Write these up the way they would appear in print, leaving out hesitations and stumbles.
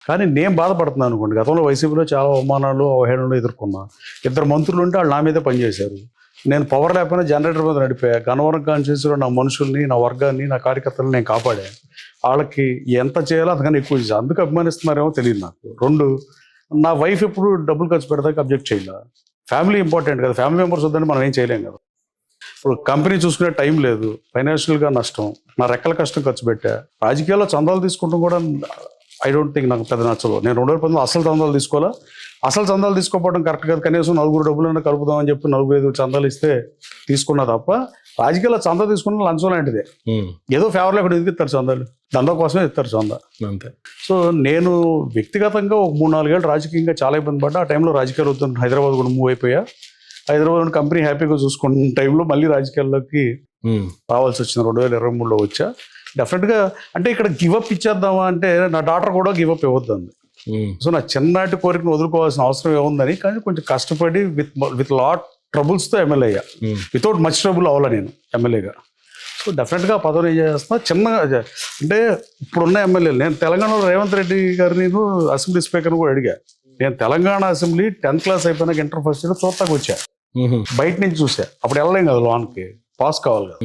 కానీ నేను బాధపడుతున్నాను అనుకోండి. గతంలో వైసీపీలో చాలా అవమానాలు, అవహేళనలు ఎదుర్కొన్నా. 2 మంత్రులు ఉంటే వాళ్ళు నా మీదే పనిచేశారు. నేను పవర్ లేకపోయినా జనరేటర్ మీద నడిపా. గన్నవరం కాన్స్టిట్యూన్సీలో నా మనుషుల్ని, నా వర్గాన్ని, నా కార్యకర్తలను నేను కాపాడాను. వాళ్ళకి ఎంత చేయాలో అంతకన్నా ఎక్కువ చేశాను. అందుకు అభిమానిస్తున్నారేమో తెలియదు నాకు. 2, నా వైఫ్ ఎప్పుడు డబ్బులు ఖర్చు పెడతాక అబ్జెక్ట్ చేయాల. ఫ్యామిలీ ఇంపార్టెంట్ కదా, ఫ్యామిలీ మెంబర్స్ వద్దని మనం ఏం చేయలేం కదా. ఇప్పుడు కంపెనీ చూసుకునే టైం లేదు, ఫైనాన్షియల్గా నష్టం, నా రెక్కల కష్టం ఖర్చు పెట్టా. రాజకీయాల్లో చందాలు తీసుకుంటాం కూడా ఐ డోంట్ థింక్ నాకు పెద్ద నచ్చదు. నేను 2010 అసలు చందాలు తీసుకోవాలా, అసలు చందాలు తీసుకోకపోవడం కరెక్ట్ కాదు. కనీసం 4 డబ్బులైనా కలుపుదామని చెప్పి 4-5 చందాలు ఇస్తే తీసుకున్నా తప్ప, రాజకీయాల్లో చందా తీసుకున్న లంచం లాంటిదే. ఏదో ఫేవర్ లేకుండా ఎందుకు ఇస్తారు చందాలు? దందా కోసమే ఇస్తారు చందా, అంతే. సో నేను వ్యక్తిగతంగా ఒక 3-4 ఏళ్ళు రాజకీయంగా చాలా ఇబ్బంది పడ్డా. ఆ టైంలో రాజకీయాలు వద్దు, హైదరాబాద్ కూడా మూవ్ అయిపోయా. హైదరాబాద్ కంపెనీ హ్యాపీగా చూసుకున్న టైంలో మళ్ళీ రాజకీయాల్లోకి రావాల్సి వచ్చింది. 2023లో వచ్చా. డెఫినెట్గా అంటే ఇక్కడ గివప్ ఇచ్చేద్దామా అంటే, నా డాటర్ కూడా గివప్ ఇవ్వద్దండి. సో నా చిన్ననాటి కోరికను వదులుకోవాల్సిన అవసరం ఏముందని, కానీ కొంచెం కష్టపడి విత్ లాట్ ట్రబుల్స్తో ఎమ్మెల్యే అయ్యా. వితౌట్ మచ్ ట్రబుల్ అవ్వాలా నేను ఎమ్మెల్యేగా. సో డెఫినెట్గా పదవి చేస్తున్నా. చిన్నగా అంటే ఇప్పుడున్న ఎమ్మెల్యేలు, నేను తెలంగాణలో రేవంత్ రెడ్డి గారిని అసెంబ్లీ స్పీకర్ని కూడా అడిగా. నేను తెలంగాణ అసెంబ్లీ 10th క్లాస్ అయిపోయినాక ఇంటర్ ఫస్ట్ ఇయర్ చూస్తాకు వచ్చా. బయట నుంచి చూసా. అప్పుడు వెళ్ళలేం కదా, లోన్కి పాస్ కావాలి కదా.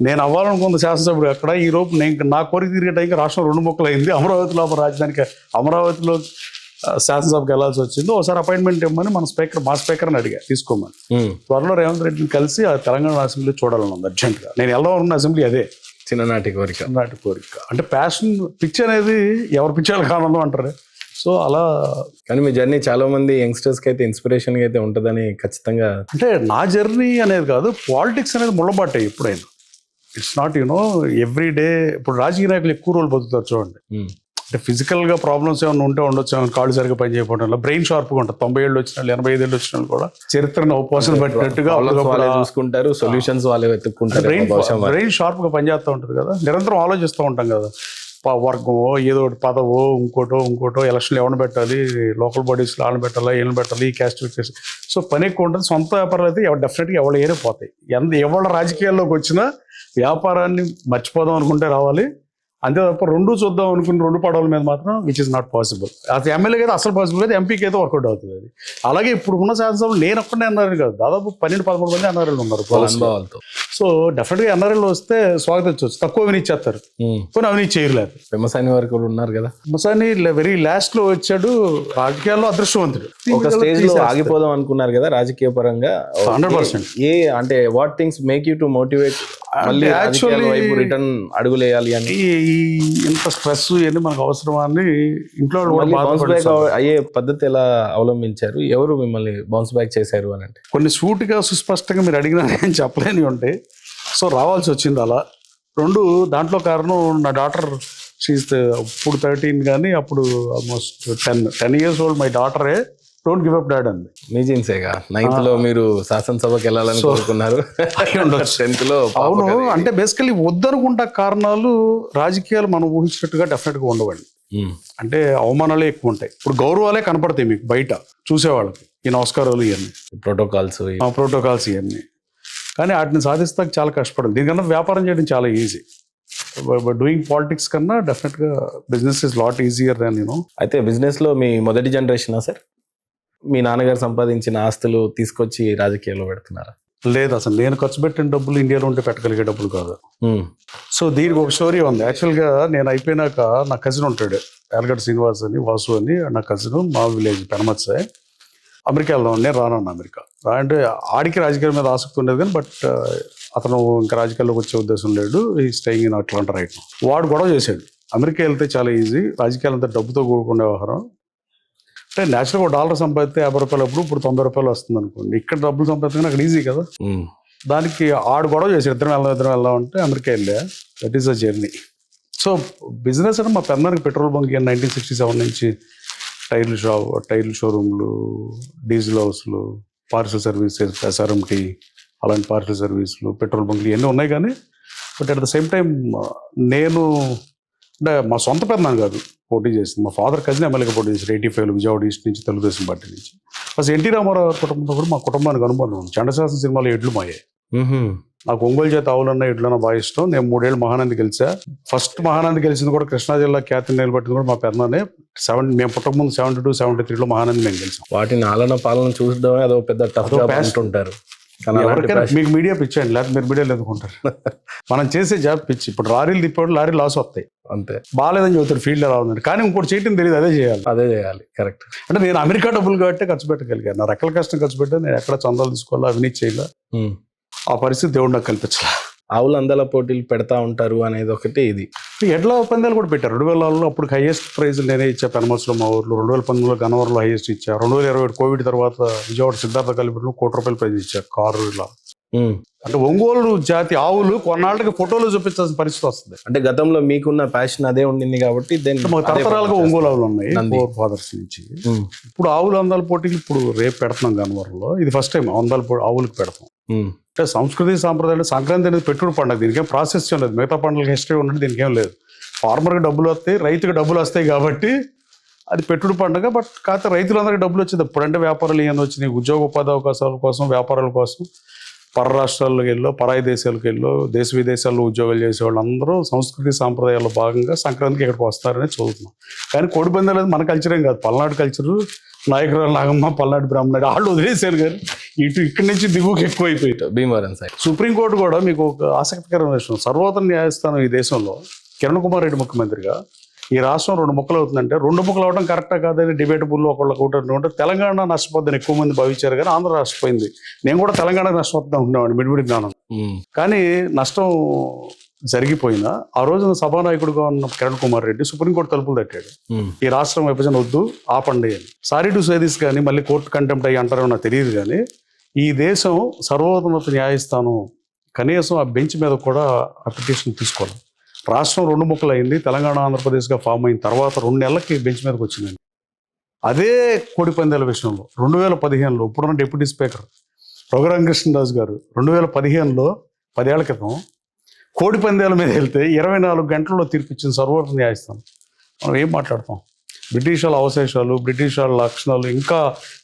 నేను అవ్వాలనుకున్న శాసనసభ్యుడు అక్కడ. ఈ రోజు నేను నా కోరిక తిరిగే టైంకి రాష్ట్రం 2 ముక్కలు అయింది. అమరావతిలో రాజధానికి, అమరావతిలో శాసనసభకి వెళ్ళాల్సి వచ్చింది. ఒకసారి అపాయింట్మెంట్ ఇవ్వమని మా స్పీకర్ని అడిగా, తీసుకోమని. త్వరలో రేవంత్ రెడ్డిని కలిసి ఆ తెలంగాణ అసెంబ్లీ చూడాలని ఉంది అర్జెంట్గా. నేను వెళ్ళాలనుకున్న అసెంబ్లీ అదే, చిన్ననాటి కోరిక. అంటే ప్యాషన్, పిచ్ అనేది ఎవరి పిచ్చాలు కావాలో అంటారు. సో అలా. కానీ మీ జర్నీ చాలా మంది యంగ్స్టర్స్కి అయితే ఇన్స్పిరేషన్గా అయితే ఉంటుందని ఖచ్చితంగా. అంటే నా జర్నీ అనేది కాదు, పాలిటిక్స్ అనేది ముళ్ళబాటే ఎప్పుడైనా. It's not every day. ఇప్పుడు రాజకీయ నాయకులు ఎక్కువ రోజులు బతుకుతారు చూడండి. అంటే ఫిజికల్గా ప్రాబ్లమ్స్ ఏమైనా ఉంటే ఉండొచ్చు, కాళ్ళు సరిగ్గా పని చేయకపోవడం, బ్రెయిన్ షార్ప్గా ఉంటుంది. 90 ఏళ్ళు వచ్చిన వాళ్ళు, 85 ఏళ్ళు వచ్చిన వాళ్ళు కూడా చరిత్రను ఉపవాసం పెట్టినట్టుగా చూసుకుంటారు, సొల్యూషన్స్ వాళ్ళే వెతుక్కుంటారు. బ్రెయిన్ షార్ప్గా పనిచేస్తూ ఉంటుంది కదా, నిరంతరం ఆలోచిస్తూ ఉంటాం కదా. వర్గమో, ఏదో ఒకటి పదవో, ఇంకోటో ఎలక్షన్లు ఎవరిని పెట్టాలి, లోకల్ బాడీస్లో వాళ్ళని పెట్టాలా, ఏళ్ళని పెట్టాలి, ఈ క్యాస్ట్. సో పని ఎక్కువ ఉంటుంది. సొంత వ్యాపారాలు అయితే డెఫినెట్గా ఎవరు ఏరే పోతాయి. ఎవరి రాజకీయాల్లోకి వచ్చినా వ్యాపారాన్ని మర్చిపోదాం అనుకుంటే రావాలి, అంతే తప్ప 2 చూద్దాం అనుకుని 2 పడవల మీద మాత్రం విచ్ ఇస్ నాట్ పాసిబుల్. అది ఎమ్మెల్యేకి అయితే అసలు పాసిబుల్ అయితే, ఎంపీకి అయితే వర్కౌట్ అవుతుంది అది. అలాగే ఇప్పుడు ఉన్న శాసనసభలో నేను ఒక్కడే ఎన్ఆర్ఎల్ కాదు, దాదాపు 12-13 మంది ఎన్ఆర్ఎల్ ఉన్నారు అనుభవాలతో. సో డెఫినెట్గా ఎన్ఆర్ఎల్ వస్తే స్వాగతించవచ్చు. తక్కువ అవినీతి చేస్తారు, కొన్ని అవినీతి చేయలేదు. పెమ్మసాని వారు కూడా ఉన్నారు కదా. పెమ్మసాని వెరీ లాస్ట్ లో వచ్చాడు, రాజకీయాల్లో అదృష్టవంతుడు. ఒక స్టేజ్ లో ఆగిపోదాం అనుకున్నారు కదా రాజకీయ పరంగా. 100%. అంటే what things make you to motivate మళ్ళీ రిటర్న్ అడుగులేయాలి అని? ఇంత స్ట్రెస్ ఇవన్నీ మనకు అవసరమా అని ఇంట్లో బౌన్స్ బ్యాక్ అయ్యే పద్ధతి ఎలా అవలంబించారు? ఎవరు మిమ్మల్ని బౌన్స్ బ్యాక్ చేశారు అని అంటే? కొన్ని సూటిగా సుస్పష్టంగా మీరు అడిగినా నేను చెప్పలేని ఉంటాయి. సో రావాల్సి వచ్చింది అలా. 2 దాంట్లో కారణం నా డాటర్. షీఈస్ ఇప్పుడు 13 కానీ అప్పుడు ఆల్మోస్ట్ 10 years old. మై డాటరే డోంట్ గివ్ అప్ డాడ్ అంది. మీ జీన్సేగా 9th లో మీరు శాసనసభకి వెళ్ళాలని కోరుకున్నారు. 10th లో. అవును, అంటే బేసికలీ వద్దనుకుంటా కారణాలు రాజకీయాలు మనం ఊహించినట్టుగా డెఫినెట్గా ఉండవండి. అంటే అవమానాలే ఎక్కువ ఉంటాయి. ఇప్పుడు గౌరవాలే కనపడతాయి మీకు బయట చూసేవాళ్ళకి, ఈ నమస్కారాలు ఇవన్నీ, ప్రోటోకాల్స్ ఇవన్నీ. కానీ వాటిని సాధిస్తాక చాలా కష్టపడాలి. దీనికన్నా వ్యాపారం చేయడం చాలా ఈజీ. డూయింగ్ పాలిటిక్స్ కన్నా డెఫినెట్గా బిజినెస్ ఇస్ లాట్ ఈజియర్ దాన్ అయితే బిజినెస్ లో మీ మొదటి జనరేషనా సార్? మీ నాన్నగారు సంపాదించిన ఆస్తులు తీసుకొచ్చి రాజకీయాల్లో పెడుతున్నారా? లేదు, అసలు నేను ఖర్చు పెట్టిన డబ్బులు ఇండియాలో ఉంటే పెట్టగలిగే డబ్బులు కాదు. సో దీనికి ఒక స్టోరీ ఉంది. యాక్చువల్గా నేను అయిపోయినాక నా కజిన్ ఉంటాడు, యాలగడ్డ శ్రీనివాస్ అని, వాసు అని. నా కజిన్, మా విలేజ్ పెనమత్సే. అమెరికా వెళ్దాం, నేను రానన్నా అమెరికా. అంటే ఆడికి రాజకీయాల మీద ఆసక్తి ఉండేది కానీ, బట్ అతను ఇంకా రాజకీయాల్లోకి వచ్చే ఉద్దేశం లేడు. ఈ స్టేయింగ్ ఇన్ అట్లాంటా రైట్. వాడు గొడవ చేశాడు, అమెరికా వెళ్తే చాలా ఈజీ, రాజకీయాలంతా డబ్బుతో కూడుకునే వ్యవహారం. అంటే నేచురల్గా $1 సంపాదిస్తే $50 అప్పుడు, ఇప్పుడు $90 వస్తుంది అనుకోండి. ఇక్కడ డబ్బులు సంపాదించుకుని అక్కడ ఈజీ కదా. దానికి ఆడు గొడవ చేశాడు, ఇద్దరం వెళ్దాం అంటే అమెరికా వెళ్ళా. That is a journey. So business అంటే మా పెద్దనానికి పెట్రోల్ బంక్ 1967 నుంచి టైర్ల షోరూమ్లు, డీజిల్ హౌస్లు, పార్సల్ సర్వీసెస్, SRMT అలాంటి పార్సల్ సర్వీసులు, పెట్రోల్ బంక్లు ఇవన్నీ ఉన్నాయి. కానీ but at the same time నేను అంటే మా సొంత పెద్దనాన్న కాదు పోటీ చేసింది, మా ఫాదర్ కజిన్ ఎమ్మెల్యేగా పోటీ చేశారు 85లో విజయవాడ ఈస్ట్ నుంచి, తెలుగుదేశం పార్టీ నుంచి. అసలు ఎన్టీ రామారావు కుటుంబంతో కూడా మా కుటుంబానికి అనుబంధం ఉంది. చండశాసన సినిమాలో ఎడ్లు మాయే. నాకు ఒంగోలు చేత ఆవులన్నా ఎడ్లన్నా బాగా ఇష్టం. నేను 3 ఏళ్ళు మహానంది గెలిచా. ఫస్ట్ మహానంది గెలిచింది కూడా కృష్ణా జిల్లా ఖ్యాతిని నిలబెట్టింది కూడా మా పెద్దనే. మేము పుట్టకముందు 72, 73లో మహానంది మేము గెలిచాం. వాటిని ఆలన పాలన చూసడమే అదో పెద్ద టఫ్ జాబ్ అంటుంటారు. కానీ అలాంటి ఎవరికైనా మీకు మీడియా పిచ్చండి, లేకపోతే మీరు మీడియాలో ఎందుకుంటారు. మనం చేసే జాబ్ పిచ్చి. ఇప్పుడు లారీలు తిప్పేవాడు లారీ లాస్ వస్తాయి, అంతే. బాగాలేదని చెబుతారు ఫీల్డ్ ఎలా ఉందండి, కానీ ఇంకోటి చేయటం తెలియదు, అదే చేయాలి. కరెక్ట్. అంటే నేను అమెరికా డబ్బులు కాబట్టి ఖర్చు పెట్టగలిగాను. నా రెక్కల కష్టం ఖర్చు పెట్టా, నేను ఎక్కడ చందాలు తీసుకోవాలా, అవినీతి చేయాలా, ఆ పరిస్థితి దేవుడు నాకు కల్పించాల. ఆవుల అందల పోటీలు పెడతా ఉంటారు అనేది ఒకటి. ఇది ఎడ్ల పందాలు కూడా పెట్టారు 2000లో. అప్పుడు హైయెస్ట్ ప్రైజ్ నేనే ఇచ్చా పెనమస్లో మా ఊర్లో. 2019లో గన్నవరంలో హైయెస్ట్ ఇచ్చా. 2021 కోవిడ్ తర్వాత విజయవాడ సిద్ధార్థ కలిపి ₹1 కోటి ప్రైజ్ ఇచ్చా కారు. ఇలా అంటే ఒంగోలు జాతి ఆవులు కొన్నాళ్ళకి ఫోటోలు చూపించాల్సిన పరిస్థితి వస్తుంది. అంటే గతంలో మీకున్న ప్యాషన్ అదే ఉండింది కాబట్టి తరతరాలుగా ఒంగోలు ఆవులు ఉన్నాయి ఫోర్ ఫాదర్స్ నుంచి. ఇప్పుడు ఆవులు అందాల పోటీలు ఇప్పుడు రేపు పెడుతున్నాం గన్నవరంలో. ఇది ఫస్ట్ టైం అందాల ఆవులకు పెడతాం. అంటే సంస్కృతి సాంప్రదాయాలు, సంక్రాంతి అనేది పెట్టుడు పండుగ, దీనికేం ప్రాసెస్ లేదు. మిగతా పండుగలకు హిస్టరీ ఉన్నట్టు దీనికి ఏం లేదు. ఫార్మర్కి డబ్బులు వస్తాయి, రైతుకి డబ్బులు వస్తాయి కాబట్టి అది పెట్టుడు పండుగ. బట్ కాకపోతే రైతులందరికీ డబ్బులు వచ్చింది. ఇప్పుడంటే వ్యాపారాలు ఏమైనా వచ్చినాయి, ఉద్యోగ ఉపాధి అవకాశాల కోసం, వ్యాపారాల కోసం పర రాష్ట్రాలకు వెళ్ళో, పరాయి దేశాలకు వెళ్ళో, దేశ విదేశాల్లో ఉద్యోగాలు చేసేవాళ్ళు అందరూ సంస్కృతి సాంప్రదాయాల్లో భాగంగా సంక్రాంతికి ఇక్కడికి వస్తారని చదువుతున్నాం. కానీ కోడిపందాలు అనేది మన కల్చరేం కాదు, పల్నాడు కల్చరు. నాయకురాలు నాగమ్మ, పల్నాడు బ్రాహ్మణుడు వాళ్ళు వదిలేశారు. కానీ ఇక్కడి నుంచి దిగువకి ఎక్కువైపోయాయి. భీమవరం సైడ్ సుప్రీంకోర్టు కూడా మీకు ఒక ఆసక్తికరమైన విషయం, సర్వోన్నత న్యాయస్థానం ఈ దేశంలో కిరణ్ కుమార్ రెడ్డి ముఖ్యమంత్రిగా ఈ రాష్ట్రం 2 ముక్కలు అవుతుందంటే 2 ముక్కలు అవడం కరెక్టా కాదని డిబేటబుల్లో ఒకళ్ళకి ఒకటి తెలంగాణ నష్టపోద్దని ఎక్కువ మంది భావించారు, కానీ ఆంధ్ర నష్టపోయింది. నేను కూడా తెలంగాణకు నష్టపోతున్నా ఉండేవాడిని మిడిమిడి జ్ఞానం. కానీ నష్టం జరిగిపోయినా ఆ రోజున సభానాయకుడిగా ఉన్న కిరణ్ కుమార్ రెడ్డి సుప్రీంకోర్టు తలుపులు తట్టాడు. ఈ రాష్ట్రం విభజన వద్దు, ఆపండి అని. సారీ టు సేదిస్ కానీ మళ్ళీ కోర్టు కంటెంప్ట్ అయ్యి అంటారో నాకు తెలియదు, కానీ ఈ దేశం సర్వోన్నత న్యాయస్థానం కనీసం ఆ బెంచ్ మీద కూడా అప్లికేషన్ తీసుకోవాలి. రాష్ట్రం 2 ముక్కలు అయింది, తెలంగాణ ఆంధ్రప్రదేశ్గా ఫామ్ అయిన తర్వాత 2 నెలలకి బెంచ్ మీదకి వచ్చిందండి. అదే కోడిపందాల విషయంలో 2015లో ఇప్పుడున్న డిప్యూటీ స్పీకర్ రఘురామకృష్ణరాజు గారు 2015లో 10 ఏళ్ల క్రితం కోడిపందాల మీద వెళ్తే 24 గంటల్లో తీర్పిచ్చిన సర్వోన్నత న్యాయస్థానం. మనం ఏం మాట్లాడతాం? బ్రిటిష్ వాళ్ళ అవశేషాలు, బ్రిటిష్ వాళ్ళ లక్షణాలు ఇంకా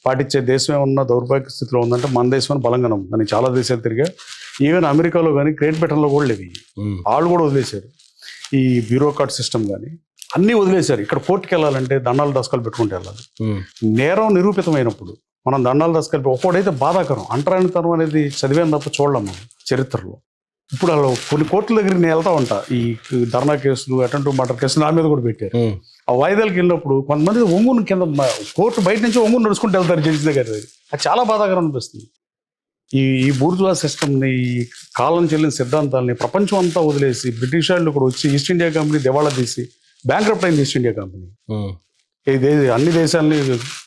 పాటించే దేశం ఏమన్నా దౌర్భాగ్య స్థితిలో ఉందంటే మన దేశం బలంగా ఉంది. నేను చాలా దేశాలు తిరిగా, ఈవెన్ అమెరికాలో కానీ గ్రేట్ బ్రిటన్లో కూడా లేవు. వాళ్ళు కూడా వదిలేశారు. ఈ బ్యూరోక్రాట్ సిస్టమ్ కానీ అన్నీ వదిలేశారు. ఇక్కడ కోర్టుకి వెళ్ళాలంటే దండాలు దశకాలు పెట్టుకుంటూ వెళ్ళాలి. నేరం నిరూపితమైనప్పుడు మనం దండాలు దశకాలు ఒక్కోడైతే బాధాకరం. అంటరానితనం అనేది చదివాను తప్ప చూడలేం మనం చరిత్రలో. ఇప్పుడు అలా కొన్ని కోర్టుల దగ్గరికి నేను వెళ్తా ఉంటా. ఈ ధర్నా కేసులు, అటెంప్ట్ మర్డర్ కేసులు నా మీద కూడా పెట్టారు. ఆ వాయిదాలకు వెళ్ళినప్పుడు కొంతమంది ఒంగుని కింద కోర్టు బయట నుంచి ఒంగుని నడుచుకుంటూ వెళ్తారు జడ్జి దగ్గర. అది చాలా బాధాకరం అనిపిస్తుంది. ఈ బూర్జువా సిస్టమ్ని, ఈ కాలం చెల్లిన సిద్ధాంతాలని ప్రపంచం అంతా వదిలేసి బ్రిటిష్ వాళ్ళు ఇక్కడ వచ్చి ఈస్ట్ ఇండియా కంపెనీ దివాళా తీసి బ్యాంక్రప్ట్ అయింది. ఈస్ట్ ఇండియా కంపెనీ ఇది అన్ని దేశాలని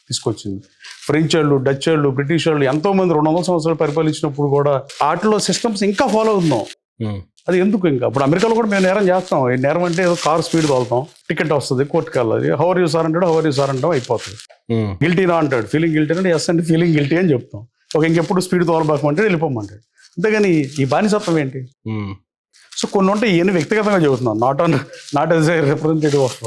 తీసుకొచ్చింది. ఫ్రెంచ్ వాళ్ళు, డచ్ వాళ్ళు, బ్రిటిష్ వాళ్ళు ఎంతోమంది 200 సంవత్సరాలు పరిపాలించినప్పుడు కూడా వాటిలో సిస్టమ్స్ ఇంకా ఫాలో అవుతున్నాం. అది ఎందుకు? ఇంకా ఇప్పుడు అమెరికాలో కూడా మేము నేరం చేస్తాం. ఈ నేరం అంటే ఏదో కార్ స్పీడ్ తోలుతాం, టికెట్ వస్తుంది, కోర్టుకి వెళ్ళాలి, హవర్ యూ సార్ అంటాడు, హవర్ యూ సార్ అంటాం, అయిపోతుంది. గిల్టీనా అంటాడు, ఫీలింగ్ గిల్టీ అంటే ఎస్ అంటే ఫీలింగ్ గిల్టీ అని చెప్తాం. ఇంకెప్పుడు స్పీడ్ తోలబాకమంటే వెళ్ళిపోమంటాడు. అంతేగాని ఈ బానిసత్వం ఏంటి? సో కొన్ని ఉంటే ఈయన వ్యక్తిగతంగా చెబుతున్నాను, not as a representative of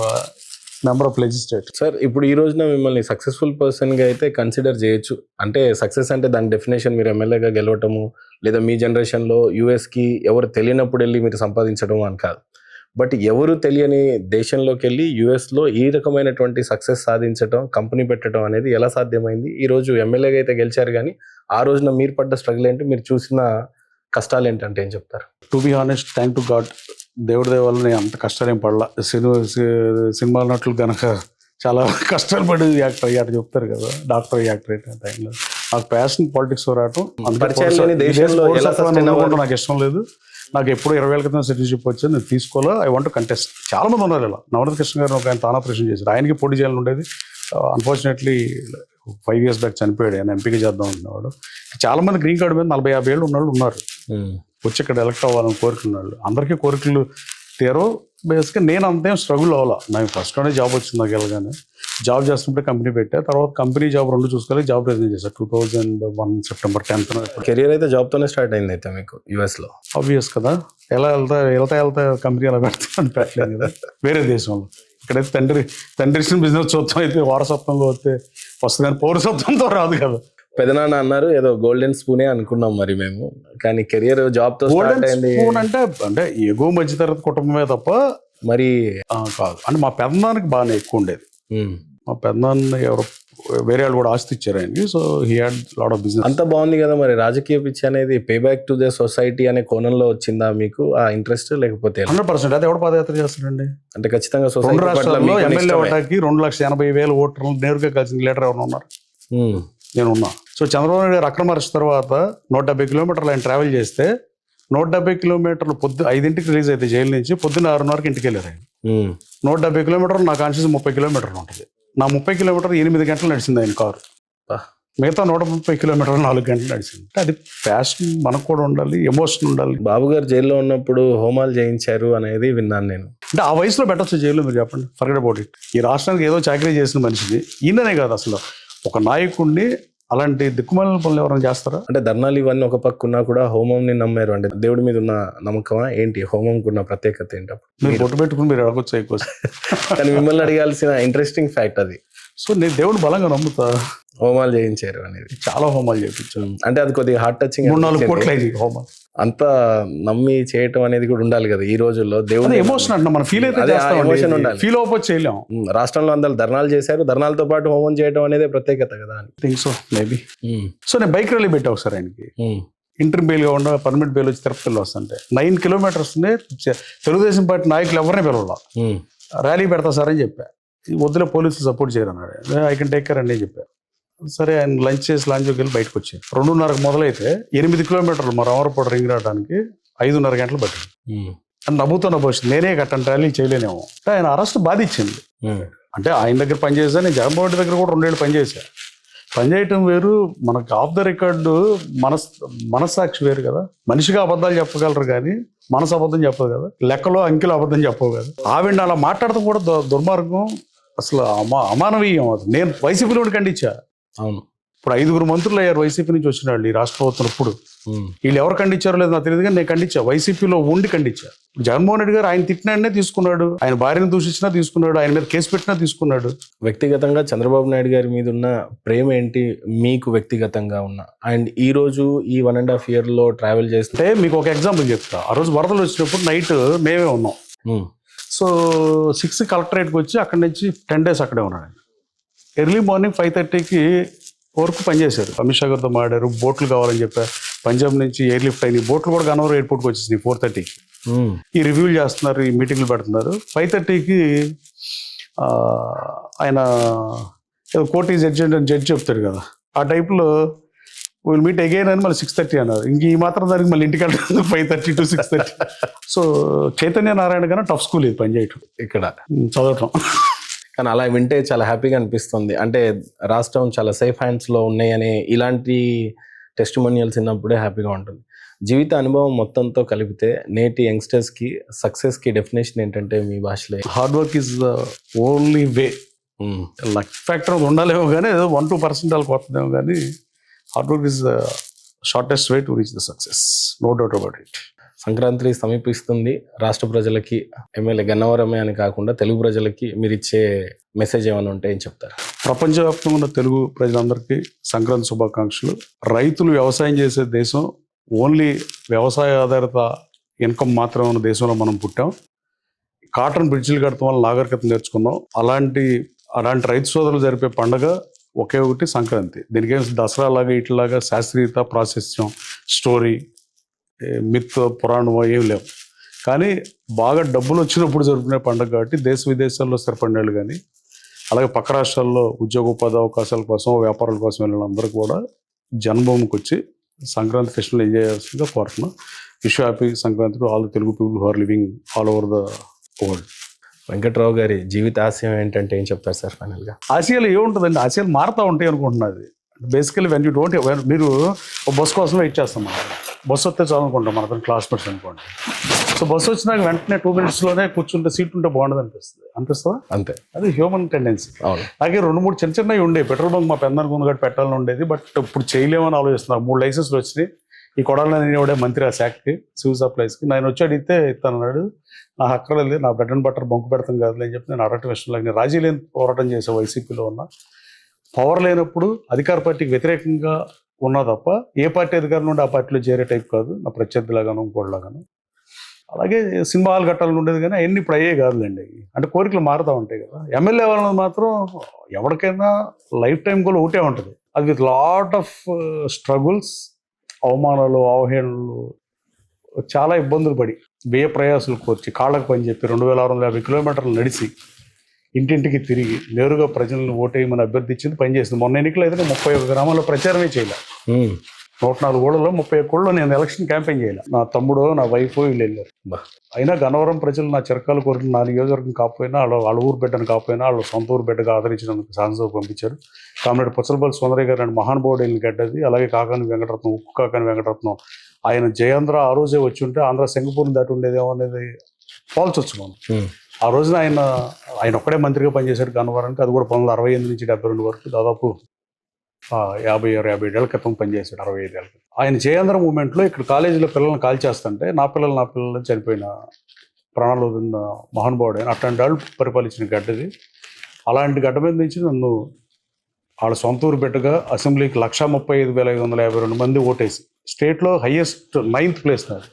member of legislature. Sir, ఇప్పుడు ఈ రోజున మిమ్మల్ని సక్సెస్ఫుల్ పర్సన్గా అయితే కన్సిడర్ చేయొచ్చు. అంటే సక్సెస్ అంటే దాని డెఫినేషన్ మీరు ఎమ్మెల్యేగా గెలవటము, లేదా మీ జనరేషన్లో యూఎస్కి ఎవరు తెలియనప్పుడు వెళ్ళి మీరు సంపాదించడం అని కాదు. బట్ ఎవరు తెలియని దేశంలోకి వెళ్ళి యూఎస్లో ఈ రకమైనటువంటి సక్సెస్ సాధించడం, కంపెనీ పెట్టడం అనేది ఎలా సాధ్యమైంది? ఈరోజు ఎమ్మెల్యేగా అయితే గెలిచారు, కానీ ఆ రోజున మీరు పడ్డ స్ట్రగుల్ ఏంటి, మీరు చూసిన కష్టాలు ఏంటంటే ఏం చెప్తారు? To be honest, thank to God, దేవుడి దయ వల్ల నేను అంత కష్టాలు ఏం పడలా. సినిమా నటులు కనుక చాలా కష్టాలు పడి యాక్టర్ అయ్యాట చెప్తారు కదా, డాక్టర్ యాక్టర్ అయితే టైంలో నాకు ప్యాషన్ పాలిటిక్స్ రావటం. నాకు ఇష్టం లేదు. నాకు ఎప్పుడు 20 ఏళ్ళ క్రితం సిటిజన్షిప్ వచ్చింది, నేను తీసుకోవాలా. I want contest. చాలా మంది ఉన్నారు ఇలా. నవనీత కృష్ణ గారిని ఒక ఆయన తానా ప్రశ్న చేశారు, ఆయనకి పోటీ చేయాలని ఉండేది. అన్ఫార్చునేట్లీ 5 years బ్యాక్ చనిపోయాడు. ఆయన ఎంపీగా చేద్దాం అనుకునేవాడు. చాలా మంది గ్రీన్ కార్డు మీద 40-50 ఏళ్ళు ఉన్నవాళ్ళు ఉన్నారు, వచ్చి ఇక్కడ ఎలక్ట్ అవ్వాలని కోరుకున్నాళ్ళు. అందరికీ కోరికలు తీరో. బేసిక్గా నేను అంతేం స్ట్రగుల్ అవ్వాలా. నాకు ఫస్ట్లోనే జాబ్ వచ్చింది. నాకు వెళ్ళగానే జాబ్ చేస్తున్నప్పుడే కంపెనీ పెట్టా. తర్వాత కంపెనీ జాబ్ 2 చూసుకోవాలి. జాబ్ రిజైన్ చేశాను 2001 September 10th. కెరీర్ అయితే జాబ్తోనే స్టార్ట్ అయింది అయితే మీకు యూఎస్లో. ఆబ్వియస్ కదా, ఎలా వెళ్తా కంపెనీ ఎలా పెడతాను పెట్టలేదు కదా వేరే దేశంలో. ఇక్కడైతే తండ్రి బిజినెస్ చూద్దాం అయితే వారసత్వంలో వస్తే వస్తుంది, కానీ పౌరసత్వంతో రాదు కదా. పెదనాన్న అన్నారు, ఏదో గోల్డెన్ స్పూనే అనుకున్నాం మరి మేము, కానీ కెరియర్ జాబ్ తో స్టార్ట్ గోల్డెన్ అయింది స్పూన్ అంటే ఎగువ మధ్యతరగతి కుటుంబమే తప్ప మరి. కాదు. అంటే మా పెద్దనాన్నకి బాగానే ఎక్కువ ఉండేది. మా పెద్దనాన్న ఎవరు వేరే వాళ్ళు కూడా ఆస్తి ఇచ్చారు ఆయనకి. So he had lot of business. అంత బాగుంది కదా మరి. రాజకీయ పిచ్చి అనేది pay back to the society అనే కోణంలో వచ్చిందా మీకు ఆ ఇంట్రెస్ట్, లేకపోతే 100%. అది ఎవడు పాదయాత్ర చేస్తాడండి? అంటే ఖచ్చితంగా 2 సొసైటీ పట్ల రాష్ట్రాల్లో మీకు ఎమ్మెల్యే ఇష్టమే. ఓటాకి 2,80,000 ఓటర్లు నేరుగా కలిసిన లీడర్ ఎవరు ఉన్నారు? ఉమ్, నేను ఉన్నా. సో చంద్రబాబు నాయుడు గారు అక్రమ అరెస్ట్ తర్వాత 170 కిలోమీటర్లు ఆయన ట్రావెల్ చేస్తే 170 కిలోమీటర్లు 5ంటికి రిలీజ్ అయితే జైలు నుంచి పొద్దున్న 6:30కి ఇంటికి వెళ్ళారు ఆయన. ఉమ్, 170 కిలోమీటర్లు నా కాన్షియస్ 30 కిలోమీటర్లు ఉంటుంది. నా 30 కిలోమీటర్లు 8 గంటలు నడిచింది ఆయన కారు. బా. మిగతా 130 కిలోమీటర్లు 4 గంటలు నడిచింది. అంటే అది ప్యాషన్ మనకు కూడా ఉండాలి, ఎమోషన్ ఉండాలి. బాబు గారు జైల్లో ఉన్నప్పుడు హోమాలు చేయించారు అనేది విన్నాను నేను. అంటే ఆ వయసులో పెట్టచ్చు జైల్లో, మీరు చెప్పండి. Forget about it. ఈ రాష్ట్రానికి ఏదో చాకరీ చేసిన మనిషిని ఈయననే కాదు, అసలు ఒక నాయకుడిని అలాంటి దిక్కుమాలిన పనులు ఎవరైనా చేస్తారా? అంటే ధర్నాలు ఇవన్నీ ఒక పక్క ఉన్నా కూడా హోమంని నమ్మారు. అంటే దేవుడి మీద ఉన్న నమ్మకమా ఏంటి? హోమంకు ఉన్న ప్రత్యేకత ఏంటి అప్పుడు? మీరు బొట్టు పెట్టుకుని మీరు అడగొచ్చు ఎక్కువ. కానీ మిమ్మల్ని అడగాల్సిన ఇంట్రెస్టింగ్ ఫ్యాక్ట్ అది. సో నేను దేవుడు బలంగా నమ్ముతా. హోమాలు చేయించారు అనేది. చాలా హోమాలు చేయించాను. అంటే అది కొద్దిగా హార్ట్ టచింగ్. 3-4 కోట్లు అయింది హోమాలు. అంత నమ్మి చేయటం అనేది కూడా ఉండాలి కదా ఈ రోజుల్లో. దేవుడు ఎమోషన్ అంటే మనం ఫీల్ అయితే ఎమోషన్ ఉండాలి. ఫీల్ అవ్వచ్చు చేయలేం. రాష్ట్రంలో అందరూ ధర్నాలు చేశారు, ధర్నాలతో పాటు హోమం చేయడం అనేది ప్రత్యేకత కదా అని థింక్ సో మేబీ. సో నేను బైక్ ర్యాలీ పెట్టా ఒకసారి ఆయనకి. ఇంటర్ బెయిల్గా ఉండ పర్మనెంట్ బెయిల్ వచ్చి తిరుపతిలో వస్తుంటే 9 కిలోమీటర్స్ తెలుగుదేశం పార్టీ నాయకులు ఎవరిని పిలవాల, ర్యాలీ పెడతా సార్ అని చెప్పా. వద్దులే పోలీసులు సపోర్ట్ చేయరు అన్నాడు. ఐ కెన్ టేక్ కేర్ అని చెప్పాను. సరే ఆయన లంచ్ చేసి లాంచ్కి వెళ్ళి బయటకు వచ్చాను. 2:30కు మొదలైతే 8 కిలోమీటర్లు మా రామరపాడు రింగ్ రావడానికి 5:30 గంటలు పట్టింది. అని నవ్వుతున్న వచ్చింది. నేనే కట్టండి ర్యాలీ చేయలేనేమో. అంటే ఆయన అరెస్ట్ బాధించింది. అంటే ఆయన దగ్గర పనిచేసా, నేను జగన్మోహన్ రెడ్డి దగ్గర కూడా 2 ఏళ్ళు పనిచేసా. పనిచేయటం వేరు, మనకు ఆఫ్ ద రికార్డు మనస్సాక్షి వేరు కదా. మనిషిగా అబద్ధాలు చెప్పగలరు కానీ మనసు అబద్ధం చెప్పదు కదా. లెక్కలో అంకెలు అబద్ధం చెప్పవు కదా. ఆవిడ అలా మాట్లాడటం కూడా దుర్మార్గం, అసలు అమానవీయం. అది నేను వైసీపీలో ఖండించా. అవును. ఇప్పుడు 5 మంత్రులు అయ్యారు వైసీపీ నుంచి వచ్చిన వాళ్ళు ఈ రాష్ట్ర ప్రభుత్వం. ఇప్పుడు వీళ్ళు ఎవరు ఖండించారో లేదు నాకు తెలియదు, కానీ నేను ఖండించా. వైసీపీలో ఉండి ఖండించా. జగన్మోహన్ రెడ్డి గారు ఆయన తిట్టినాడనే తీసుకున్నాడు, ఆయన భార్యను దూషించినా తీసుకున్నాడు, ఆయన మీద కేసు పెట్టినా తీసుకున్నాడు. వ్యక్తిగతంగా చంద్రబాబు నాయుడు గారి మీద ఉన్న ప్రేమ ఏంటి మీకు వ్యక్తిగతంగా ఉన్న? అండ్ ఈ రోజు ఈ 1.5 yearలో ట్రావెల్ చేస్తే మీకు ఒక ఎగ్జాంపుల్ చెప్తా. ఆ రోజు వరదలు వచ్చినప్పుడు నైట్ మేమే ఉన్నాం. సో 6 కలెక్టరేట్కి వచ్చి అక్కడి నుంచి 10 days అక్కడే ఉన్నాడు. ఎర్లీ మార్నింగ్ 5:30కి వరకు పనిచేశారు. అమిత్ షా గారితో మాట్లాడారు. బోట్లు కావాలని చెప్పారు. పంజాబ్ నుంచి ఎయిర్ లిఫ్ట్ అయినాయి బోట్లు కూడా గన్నవరం ఎయిర్పోర్ట్కి వచ్చేసింది 4:30కి. ఈ రివ్యూలు చేస్తున్నారు, ఈ మీటింగ్లు పెడుతున్నారు. 5:30కి ఆయన కోర్టు జడ్జి చెప్తాడు కదా, ఆ టైప్లో విల్ మీట్ అగైన్ అని మళ్ళీ 6:30 అన్నారు. ఇంక ఈ మాత్రం దానికి మళ్ళీ ఇంటికి వెళ్తారు 5:30 to 6:30. సో చైతన్య నారాయణ కన్నా టఫ్ స్కూల్ ఇది పనిచేయటం, ఇక్కడ చదవటం. కానీ అలా వింటే చాలా హ్యాపీగా అనిపిస్తుంది. అంటే రాష్ట్రం చాలా సేఫ్ హ్యాండ్స్లో ఉన్నాయని ఇలాంటి టెస్టిమోనియల్స్ విన్నప్పుడే హ్యాపీగా ఉంటుంది. జీవిత అనుభవం మొత్తంతో కలిపితే నేటి యంగ్స్టర్స్కి సక్సెస్కి డెఫినేషన్ ఏంటంటే మీ భాషలో? Hard work is the only way. Luck factor ఉండాలేమో కానీ ఏదో 1-2% వాళ్ళకి వస్తుందేమో కానీ hard work is the shortest way to reach the success, no doubt about it. Sankranti సమీపిస్తుంది. రాష్ట్ర ప్రజలకి, ఎమ్మెల్యే గన్నవరమే అని కాకుండా తెలుగు ప్రజలకి మీరు ఇచ్చే మెసేజ్ ఏమైనా ఉంటే ఏం చెప్తారు? ప్రపంచవ్యాప్తంగా ఉన్న తెలుగు ప్రజలందరికీ సంక్రాంతి శుభాకాంక్షలు. రైతులు వ్యవసాయం చేసే దేశం, ఓన్లీ వ్యవసాయ ఆధారిత ఇన్కమ్ మాత్రమే ఉన్న దేశంలో మనం పుట్టాం. కాటన్ బ్రిడ్జిలు కడతాం వల్ల నాగరికత నేర్చుకున్నాం. అలాంటి రైతు సోదరులు జరిపే పండుగ ఒకే ఒకటి సంక్రాంతి. దీనికేం దసరా లాగా ఇట్లాగా శాస్త్రీయత, ప్రాశస్త్యం, స్టోరీ, మిత్, పురాణం ఏం లేవు. కానీ బాగా డబ్బులు వచ్చినప్పుడు జరుపుకునే పండుగ కాబట్టి దేశ విదేశాల్లో స్థిరపడినాళ్ళు కానీ అలాగే పక్క రాష్ట్రాల్లో ఉద్యోగోపాధి అవకాశాల కోసం, వ్యాపారాల కోసం వెళ్ళిన అందరూ కూడా జన్మభూమికి వచ్చి సంక్రాంతి ఫెస్టివల్ ఎంజాయ్ చేయాల్సిందిగా కోరుతున్నాం. Wish happy Sankranti to all the Telugu people who are living all over the world. Venkatrao గారి జీవిత ఆశయం ఏంటంటే ఏం చెప్తారు సార్ ఫైనల్గా? ఆశయాలు ఏముంటుందండి, ఆశయాలు మారుతూ ఉంటాయి అనుకుంటున్నది. బేసికలీ వెన్ యూ డోంట్ మీరు బస్సు కోసం వెయిట్ చేస్తాం. మనం బస్సు వస్తే చాలనుకుంటాం, మన క్లాస్మేట్స్ అనుకోండి. సో బస్సు వచ్చినాక వెంటనే 2 minutesలోనే కూర్చుంటే సీట్ ఉంటే బాగుండదు అనిపిస్తుందా? అంతే, అది హ్యూమన్ టెండెన్సీ. అవును. అలాగే 2-3 చిన్నవి ఉండేవి. పెట్రోల్ బంక్ మా పెద్దనికి ఉంది కాబట్టి పెట్టాలని ఉండేది. బట్ ఇప్పుడు చేయలేమని ఆలోచిస్తున్నారు. 3 లైసెన్స్లు వచ్చినాయి. ఈ కొడాలని నేనే మంత్రి ఆ శాఖకి, సివిల్ సప్లైస్కి. నేను వచ్చి అడిగితే ఇస్తానన్నాడు. నాకు అక్కర్లేదు, నా బ్రెడ్ అండ్ బటర్ బంకు పెడతాం కాదు అని చెప్పి నేను అడగటం ఇష్టం. నేను రాజీ లేని పోరాటం చేసే వైసీపీలో ఉన్నా. పవర్ లేనప్పుడు అధికార పార్టీకి వ్యతిరేకంగా ఉన్నా తప్ప ఏ పార్టీ అధికారంలో ఉంటే ఆ పార్టీలో చేరే టైప్ కాదు, నా ప్రత్యర్థిలాగాను ఇంకోటిలాగాను. అలాగే సినిమా హాల్ కట్టాలని ఉండేది కానీ అవన్నీ ఇప్పుడు అయ్యే కాదులేండి. అంటే కోరికలు మారుతూ ఉంటాయి కదా. ఎమ్మెల్యే వాళ్ళని మాత్రం ఎవరికైనా లైఫ్ టైం కూడా ఒకటే ఉంటుంది, అది విత్ లాట్ ఆఫ్ స్ట్రగుల్స్, అవమానాలు, అవహేళనలు, చాలా ఇబ్బందులు పడి వ్యయ ప్రయాసాలు కోర్చి కాళ్ళకు పని చెప్పి 2650 కిలోమీటర్లు నడిచి ఇంటింటికి తిరిగి నేరుగా ప్రజలను ఓటేయమని అభ్యర్థించింది, పనిచేసింది. మొన్న ఎన్నికలు అయితే 31 గ్రామాల్లో ప్రచారమే చేయలే. 104 ఊళ్ళలో 31 ఊళ్ళో నేను ఎలక్షన్ క్యాంపెయిన్ చేయలే. నా తమ్ముడు, నా వైఫ్ వీళ్ళు వెళ్ళారు. అయినా గన్నవరం ప్రజలు నా చిరకాలు కోరిన, నా నియోజకవర్గం కాకపోయినా, వాళ్ళ ఊరు బిడ్డను కాకపోయినా వాళ్ళ సొంత ఊరు బిడ్డగా ఆదరించినందుకు శాసనసభ పంపించారు. కామ్రేడ్ పుచ్చలపల్లి సుందరయ్య గారు అండ్ మహానుభావుడు వెళ్ళిన గడ్డది. అలాగే కాకాని వెంకటరత్నం, ఉక్కు కాకాని వెంకటరత్నం, ఆయన జయాంధ్ర ఆ రోజే వచ్చి ఉంటే ఆంధ్ర సింగపూర్ని దాటి ఉండేదేమో అనేది పోల్చొచ్చు మనం. ఆ రోజున ఆయన ఒక్కడే మంత్రిగా పనిచేశాడు గన్నవరానికి. అది కూడా 1968 నుంచి 72 వరకు, దాదాపు 57 క్రితం పనిచేశాడు, 65 ఏళ్ళ క్రితం. ఆయన జయాంధ్ర మూమెంట్లో ఇక్కడ కాలేజీలో పిల్లల్ని కాల్చేస్తుంటే నా పిల్లలు చనిపోయిన ప్రాణాలు వదిలిన మహానుభావుడు ఆయన. అట్లాంటి వాళ్ళు పరిపాలించిన గడ్డది. అలాంటి గడ్డ మీద నుంచి నన్ను వాళ్ళ సొంత ఊరు బిడ్డగా అసెంబ్లీకి 135,552 మంది ఓటేసి స్టేట్లో హైయెస్ట్ 9th ప్లేస్ నాది,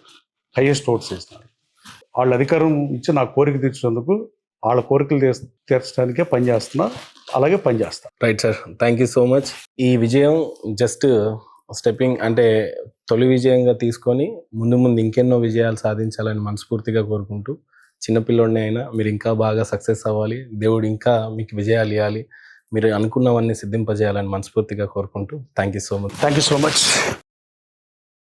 హైయెస్ట్ ఓట్స్ వేసినారు. వాళ్ళ అధికారం ఇచ్చి నా కోరిక తీర్చినందుకు, వాళ్ళ కోరికలు తీర్చడానికే పనిచేస్తున్నా, అలాగే పనిచేస్తా. Right sir, thank you so much. ఈ విజయం జస్ట్ స్టెప్పింగ్, అంటే తొలి విజయంగా తీసుకొని ముందు ముందు ఇంకెన్నో విజయాలు సాధించాలని మనస్ఫూర్తిగా కోరుకుంటూ, చిన్నపిల్లోడిని అయినా మీరు ఇంకా బాగా సక్సెస్ అవ్వాలి, దేవుడు ఇంకా మీకు విజయాలు ఇవ్వాలి, మీరు అనుకున్నవన్నీ సిద్ధింపజేయాలని మనస్ఫూర్తిగా కోరుకుంటూ thank you so much. Thank you so much.